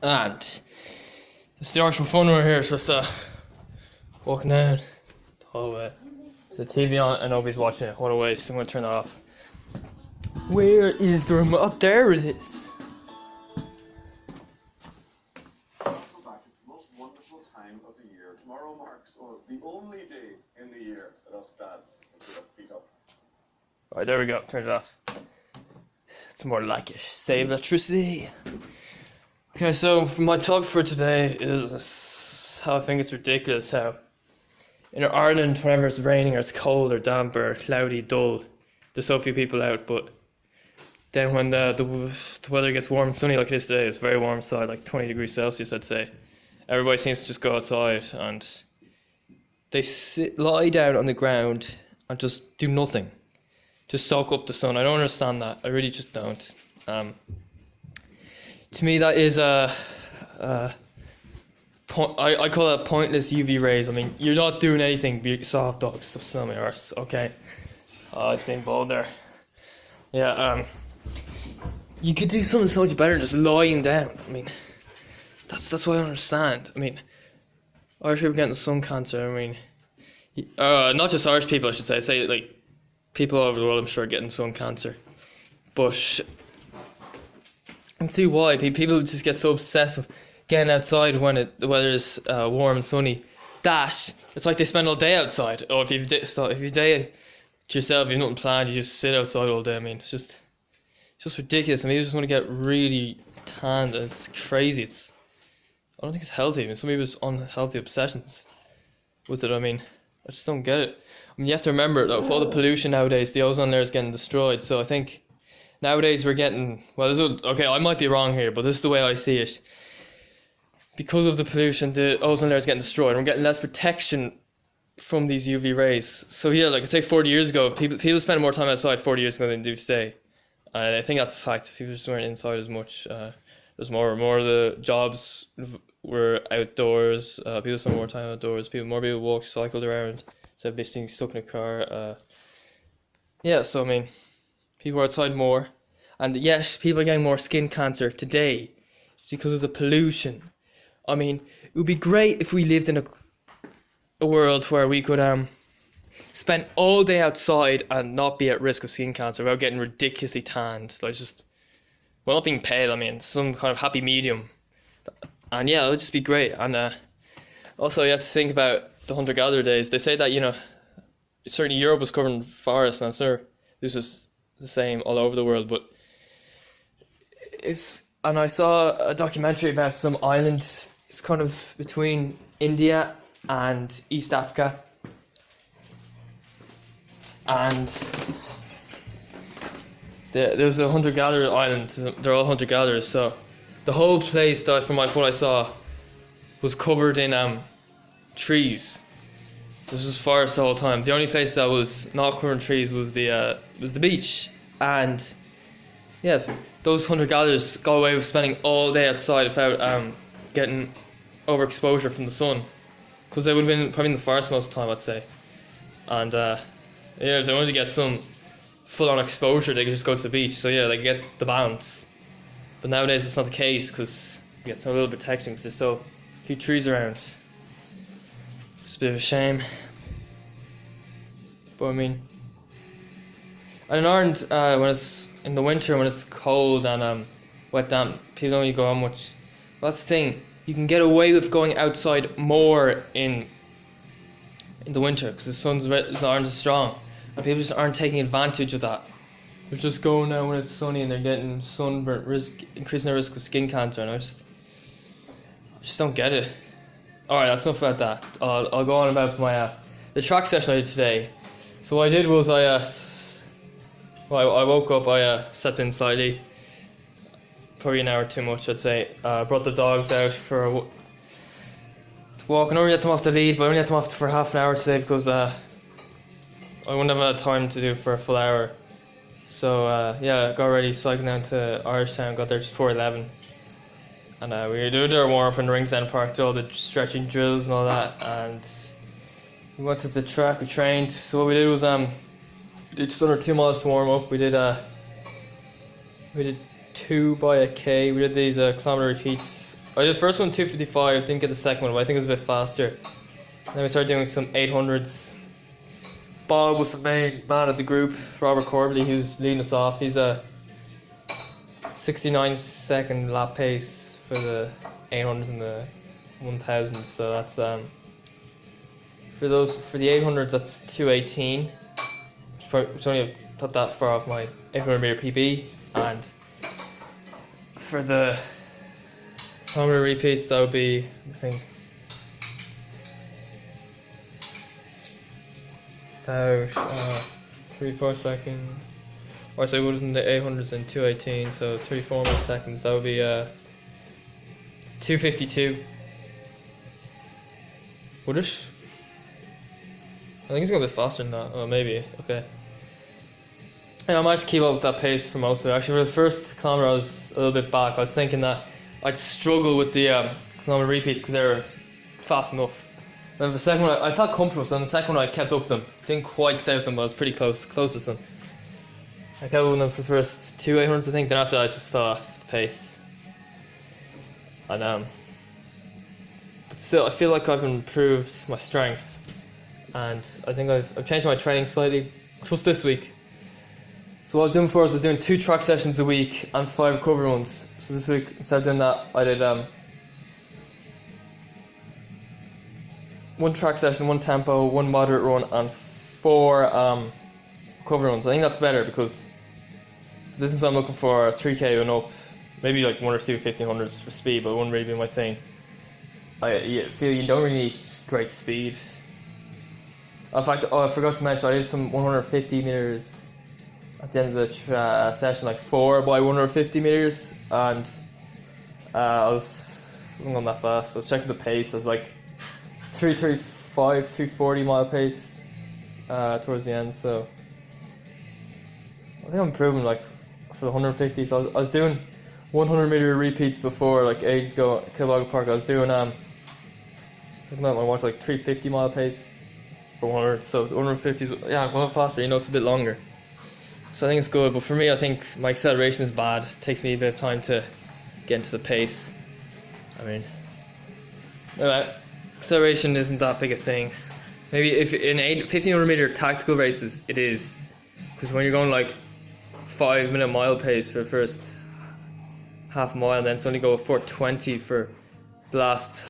And it's the actual fun right here. It's just walking down the hallway. There's a TV on and nobody's watching it. What a waste. I'm going to turn that off. Where is the remote? Oh, there it is. Welcome back. It's the most wonderful time of the year. Tomorrow marks the only day in the year that us dads can put our feet up. Right, there we go. Turn it off. It's more like it. Save electricity. Okay, so my topic for today is how I think it's ridiculous how in Ireland, whenever it's raining or it's cold or damp or cloudy, dull, there's so few people out. But then when the weather gets warm and sunny like it is today, it's very warm outside, like 20 degrees Celsius, I'd say. Everybody seems to just go outside and they lie down on the ground and just do nothing. Just soak up the sun. I don't understand that. I really just don't. To me, that is I call that pointless UV rays. I mean, you're not doing anything. Soft dogs, stop smelling my arse. Okay. It's being bold there. Yeah. You could do something so much better than just lying down. I mean, that's what I don't understand. I mean, Irish people getting sun cancer. I mean, not just Irish people, I should say. I say like people all over the world, I'm sure, are getting sun cancer. But I can see why. People just get so obsessed with getting outside when the weather is warm and sunny. That it's like they spend all day outside. Or if you day to yourself, you have nothing planned, you just sit outside all day. I mean, it's just ridiculous. I mean, you just want to get really tanned. It's crazy. I don't think it's healthy. I mean, some people's unhealthy obsessions with it. I mean, I just don't get it. I mean, you have to remember that with all the pollution nowadays, the ozone layer is getting destroyed. So I think nowadays we're getting, okay, I might be wrong here, but this is the way I see it. Because of the pollution, the ozone layer is getting destroyed. We're getting less protection from these UV rays. So yeah, like I say, 40 years ago, people spent more time outside 40 years ago than they do today. And I think that's a fact. People just weren't inside as much. There's more of the jobs were outdoors. People spent more time outdoors. More people walked, cycled around instead of being stuck in a car. Yeah, so I mean, people are outside more. And yes, people are getting more skin cancer today. It's because of the pollution. I mean, it would be great if we lived in a world where we could spend all day outside and not be at risk of skin cancer without getting ridiculously tanned. Like not being pale, I mean, some kind of happy medium. And yeah, it would just be great. And also you have to think about the hunter-gatherer days. They say that, certainly Europe was covered in forests, and I'm sure this is the same all over the world. But and I saw a documentary about some island. It's kind of between India and East Africa. And there's a hunter-gatherer island. They're all hunter-gatherers, so the whole place, from what I saw, was covered in trees. This was forest the whole time. The only place that was not covered in trees was the beach. And yeah, those hunter-gatherers got away with spending all day outside without getting overexposure from the sun, because they would have been probably in the forest most of the time, I'd say. And if they wanted to get some full-on exposure, they could just go to the beach. So yeah, they get the balance. But nowadays it's not the case, because you get so little protection because there's so few trees around. It's a bit of a shame. But I mean, and in Ireland, when it's in the winter, when it's cold and wet, damp, people don't really go out much. Well, that's the thing. You can get away with going outside more in the winter because the sun's aren't as strong, and people just aren't taking advantage of that. They're just going out when it's sunny and they're getting sunburnt, increasing their risk of skin cancer, and I just don't get it. Alright, that's enough about that. I'll go on about my the track session I did today. So what I did was I woke up, I slept in slightly, probably an hour too much, I'd say. Brought the dogs out for a walk, and I only let them off the lead, but I only let them off for half an hour today because I wouldn't have had time to do it for a full hour. So yeah, got ready, cycling down to Irishtown, got there just before 11. And we were doing our warm up in Ringsend Park, did all the stretching drills and all that, and we went to the track, we trained. So what we did was we did just under 2 miles to warm up. We did 2 by a K. We did these kilometer repeats I did the first one 2:55, didn't get the second one, but I think it was a bit faster. Then we started doing some 800s. Bob was the main man of the group. Robert Corbally, he was leading us off. He's a 69-second lap pace for the 800s and the 1000s. So that's for the 800s, that's 2:18. Which only not that far off my 800 meter PB, and for the 100 repeats, that would be, I think, about 3-4 seconds. Or so it would have been the 800s and 2:18, so 34 more seconds. That would be 2:52. Would it? I think it's going to be faster than that. Oh, maybe. Okay. Yeah, I might just keep up with that pace for most of it. Actually, for the first kilometer, I was a little bit back. I was thinking that I'd struggle with the kilometer repeats because they were fast enough. And the second one, I felt comfortable, so on the second one, I kept up with them. Didn't quite stay with them, but I was pretty closest to them. I kept up with them for the first 2 800s, I think. Then after that, I just fell off the pace. And but still, I feel like I've improved my strength, and I think I've changed my training slightly just this week. So what I was doing before was I was doing 2 track sessions a week and 5 recovery runs. So this week, instead of doing that, I did 1 track session, 1 tempo, 1 moderate run, and 4 recovery runs. I think that's better because the distance I'm looking for 3K and up, maybe like 1 or 2 1500s for speed, but it wouldn't really be my thing. I feel you don't really need great speed. In fact, I forgot to mention, I did some 150 meters at the end of the session, like 4 by 150 meters, and I wasn't going that fast. I was checking the pace. I was like 335, 340 mile pace towards the end. So I think I'm improving like for the 150. So I was doing 100 meter repeats before, like ages ago at Kilboggan Park. I was doing looking at my watch, like 350 mile pace for 100. So 150, yeah, I'm going faster. You know, it's a bit longer. So I think it's good, but for me, I think my acceleration is bad. It takes me a bit of time to get into the pace. I mean, acceleration isn't that big a thing. Maybe if in 1500 meter tactical races, it is. Because when you're going like 5-minute mile pace for the first half mile, and then suddenly go 4:20 for the last